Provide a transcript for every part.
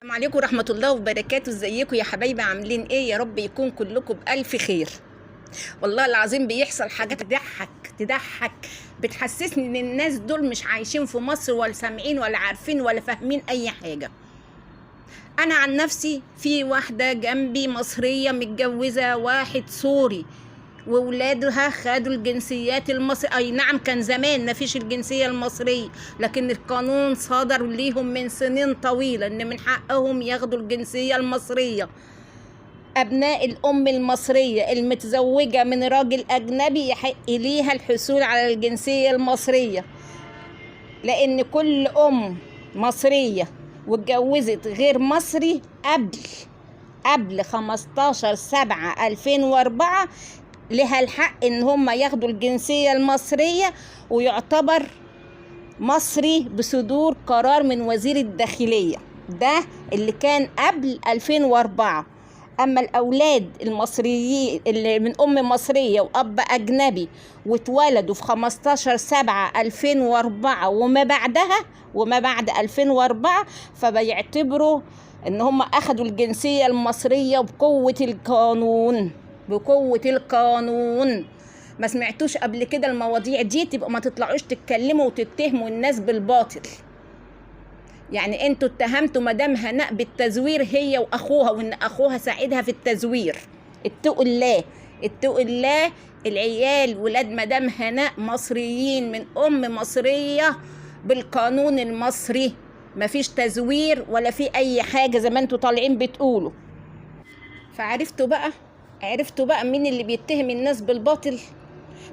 السلام عليكم ورحمة الله وبركاته. ازيكم يا حبايبي؟ عاملين ايه؟ يا رب يكون كلكم بألف خير. والله العظيم بيحصل حاجات تضحك بتحسسني ان الناس دول مش عايشين في مصر ولا سامعين ولا عارفين ولا فاهمين اي حاجة. انا عن نفسي في واحدة جنبي مصرية متجوزة واحد سوري وولادها خدوا الجنسيات المصرية. اي نعم، كان زمان مفيش الجنسية المصرية، لكن القانون صدر ليهم من سنين طويلة ان من حقهم ياخدوا الجنسية المصرية. ابناء الام المصرية المتزوجة من راجل اجنبي يحق ليها الحصول على الجنسية المصرية، لان كل ام مصرية واتجوزت غير مصري قبل 15/7/2004 لها الحق ان هم ياخدوا الجنسية المصرية، ويعتبر مصري بصدور قرار من وزير الداخلية. ده اللي كان قبل 2004. اما الاولاد المصريين اللي من ام مصرية واب اجنبي واتولدوا في 15/7/2004 وما بعد 2004 فبيعتبروا ان هم اخدوا الجنسية المصرية بقوة القانون. ما سمعتوش قبل كده المواضيع دي؟ تبقى ما تطلعوش تتكلموا وتتهموا الناس بالباطل. يعني انتوا اتهمتوا مدام هناء بالتزوير هي واخوها، وان اخوها ساعدها في التزوير. اتقوا الله. العيال ولاد مدام هناء مصريين من ام مصرية بالقانون المصري، مفيش تزوير ولا في اي حاجة زي ما انتوا طالعين بتقولوا. فعرفتوا بقى مين اللي بيتهم الناس بالباطل؟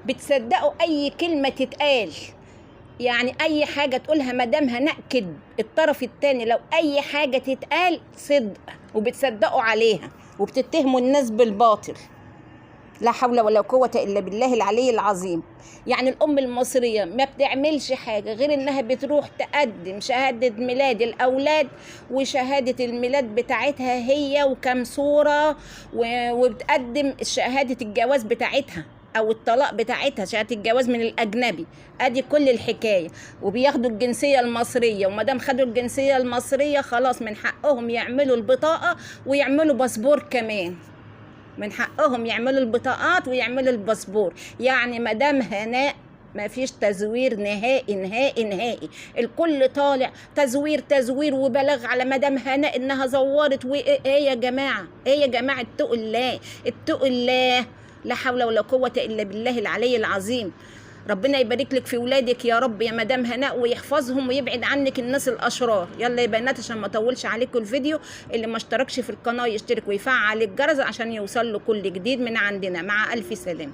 بتصدقوا اي كلمة تتقال، يعني اي حاجة تقولها مدام هناء كذب، الطرف التاني لو اي حاجة تتقال صدق وبتصدقوا عليها وبتتهموا الناس بالباطل. لا حول ولا قوة الا بالله العلي العظيم. يعني الام المصرية ما بتعملش حاجة غير انها بتروح تقدم شهادة ميلاد الاولاد وشهادة الميلاد بتاعتها هي وكم صورة، وبتقدم شهادة الجواز بتاعتها او الطلاق بتاعتها، شهادة الجواز من الاجنبي. ادي كل الحكاية. وبياخدوا الجنسية المصرية، ومادام خدوا الجنسية المصرية خلاص من حقهم يعملوا البطاقة ويعملوا باسبور كمان. من حقهم يعملوا البطاقات ويعملوا الباسبور. يعني مدام هناء ما فيش تزوير نهائي. الكل طالع تزوير وبلاغ على مدام هناء انها زورت. ايه يا جماعة اتقوا الله. لا حول ولا قوة الا بالله العلي العظيم. ربنا يبارك لك في ولادك يا رب يا مدام هناء، ويحفظهم ويبعد عنك الناس الاشرار. يلا يا بنات عشان ما اطولش عليكم الفيديو، اللي ما اشتركش في القناه يشترك ويفعل الجرس عشان يوصل له كل جديد من عندنا. مع الف سلامه.